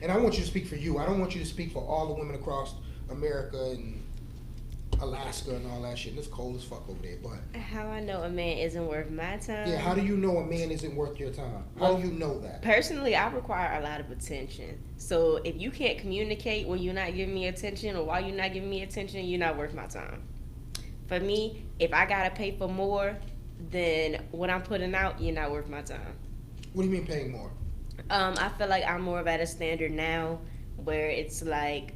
And I want you to speak for you. I don't want you to speak for all the women across America and Alaska and all that shit. And it's cold as fuck over there. But How I know a man isn't worth my time? yeah, how do you know a man isn't worth your time? How do you know that? Personally, I require a lot of attention. So if you can't communicate when you're not giving me attention or why you're not giving me attention, you're not worth my time. For me, if I gotta pay for more than what I'm putting out, you're not worth my time. What do you mean paying more? I feel like I'm more of at a standard now where it's like,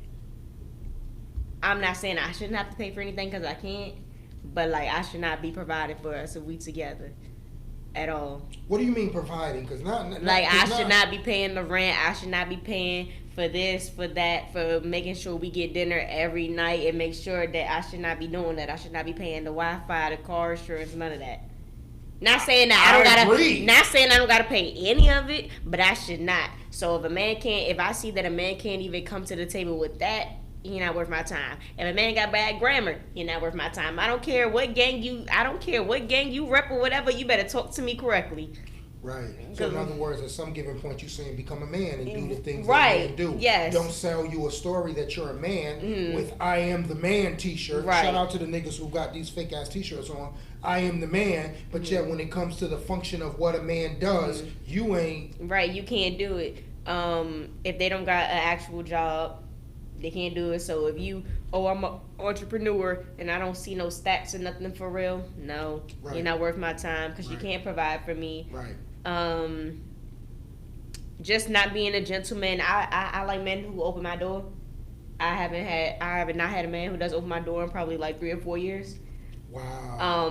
I'm not saying I shouldn't have to pay for anything because I can't, but like I should not be provided for us if we together at all. What do you mean providing? Because I should not be paying the rent. I should not be paying for this, for that, for making sure we get dinner every night and make sure that I should not be doing that. I should not be paying the Wi-Fi, the car insurance, none of that. Not saying that not saying I don't gotta pay any of it, but I should not. So if I see that a man can't even come to the table with that, you're not worth my time. If a man got bad grammar, you're not worth my time. I don't care what gang you rep or whatever, you better talk to me correctly. Right. So in other words, at some given point, you're saying become a man and do the things right. that men do. Yes. Don't sell you a story that you're a man with "I am the man" T-shirt. Right. Shout out to the niggas who got these fake ass T-shirts on. I am the man, but yet when it comes to the function of what a man does, you ain't. Right. You can't do it. If they don't got an actual job, they can't do it. So if I'm an entrepreneur and I don't see no stats or nothing for real, no, right. You're not worth my time because right. you can't provide for me. Right. Just not being a gentleman. I like men who open my door. I have not had a man who does open my door in probably like 3 or 4 years. Wow.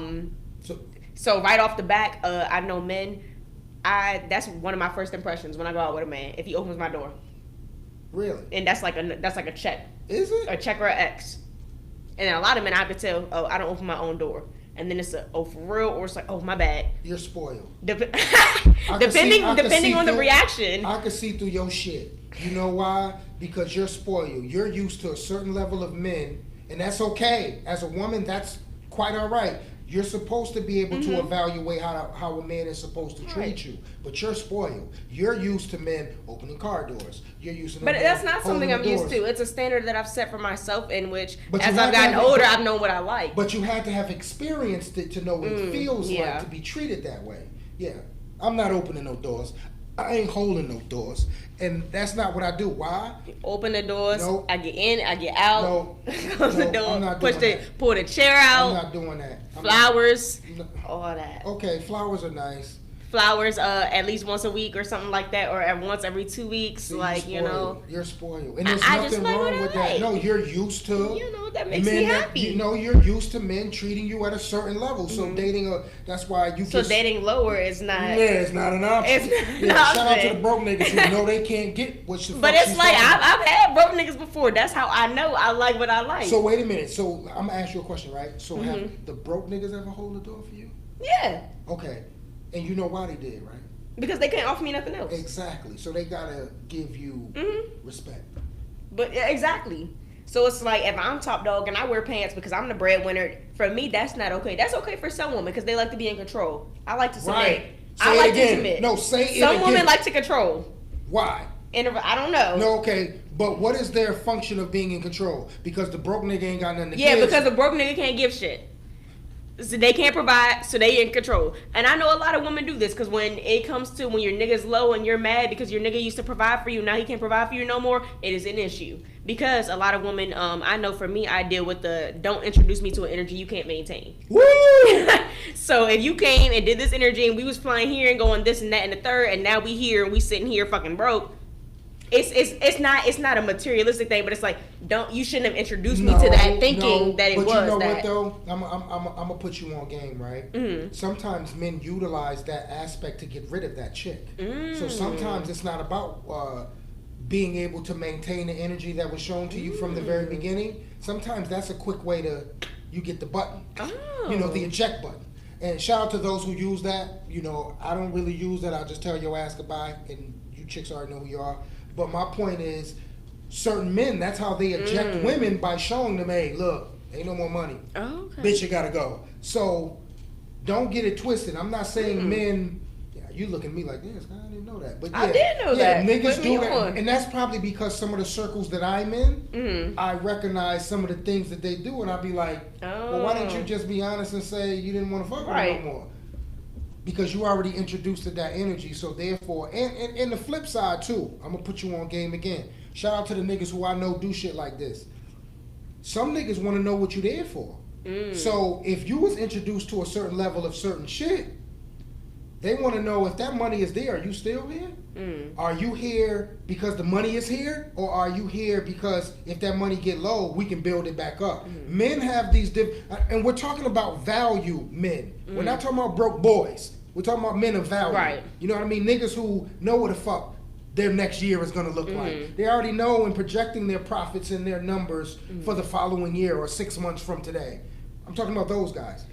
So right off the back, I know men. That's one of my first impressions when I go out with a man. If he opens my door. Really? And that's like a check. Is it? A check or an X. And a lot of men I could tell, oh, I don't open my own door. And then it's oh, for real, or it's like, oh, my bad. You're spoiled. Depending on the reaction. I can see through your shit. You know why? Because you're spoiled. You're used to a certain level of men, and that's okay. As a woman, that's quite all right. You're supposed to be able to evaluate how a man is supposed to treat you, but you're spoiled. You're used to men opening car doors. You're used to. But that's not something I'm used to. It's a standard that I've set for myself, in which, as I've gotten older, I've known what I like. But you had to have experienced it to know what it feels like to be treated that way. Yeah, I'm not opening no doors. I ain't holding no doors. And that's not what I do. Why? Open the doors. Nope. I get in. I get out. Close the door. I'm not doing Pull the chair out. I'm not doing that. Flowers. All that. Okay, flowers are nice. Flowers at least once a week or something like that, or once every 2 weeks. See, You're spoiled. And there's nothing wrong with that. No, you're used to. That makes me happy. You're used to men treating you at a certain level. So that's why you. So dating lower is not. Yeah, it's not an option. It's not shout out to the broke niggas who know they can't get what the But it's like I've had broke niggas before. That's how I know I like what I like. So wait a minute. So I'm gonna ask you a question, right? So have the broke niggas ever hold the door for you? Yeah. Okay. And you know why they did, right? Because they can't offer me nothing else. Exactly. So they gotta give you respect. But exactly. So it's like if I'm top dog and I wear pants because I'm the breadwinner, for me that's not okay. That's okay for some women because they like to be in control. I like to submit. Right. I like to submit. No, say it Some again. women like to control. Why? I don't know. No, okay. But what is their function of being in control? Because the broke nigga ain't got nothing to give. Yeah, because the broke nigga can't give shit. So they can't provide, so they in control. And I know a lot of women do this because when it comes to when your nigga's low and you're mad because your nigga used to provide for you, now he can't provide for you no more, it is an issue. Because a lot of women, I know for me, I deal with the don't introduce me to an energy you can't maintain. Woo! So if you came and did this energy and we was flying here and going this and that and the third, and now we here and we sitting here fucking broke, it's not a materialistic thing, but it's like you shouldn't have introduced me to that thinking that it was that. But you know what though? I'm gonna put you on game, right? Mm-hmm. Sometimes men utilize that aspect to get rid of that chick. So sometimes it's not about being able to maintain the energy that was shown to you from the very beginning. Sometimes that's a quick way to you get the button. The eject button. And shout out to those who use that. I don't really use that. I'll just tell your ass goodbye, and you chicks already know who you are. But my point is, certain men, that's how they eject women, by showing them, hey, look, ain't no more money. Oh, okay. Bitch, you gotta go. So don't get it twisted. I'm not saying men, You look at me like, yes, I didn't know that. But yeah, I did know that. Niggas Put do me that. on. And that's probably because some of the circles that I'm in, Mm-hmm. I recognize some of the things that they do, and I'll be like, well, why didn't you just be honest and say you didn't want to fuck with me no more? Because you already introduced to that energy, so therefore, and the flip side too, I'm gonna put you on game again. Shout out to the niggas who I know do shit like this. Some niggas want to know what you there for. So if you was introduced to a certain level of certain shit, they want to know if that money is there, are you still here? Are you here because the money is here? Or are you here because if that money get low, we can build it back up? Men have these and we're talking about value men. We're not talking about broke boys. We're talking about men of value. Right. You know what I mean? Niggas who know what the fuck their next year is going to look like. They already know and projecting their profits and their numbers for the following year or 6 months from today. I'm talking about those guys.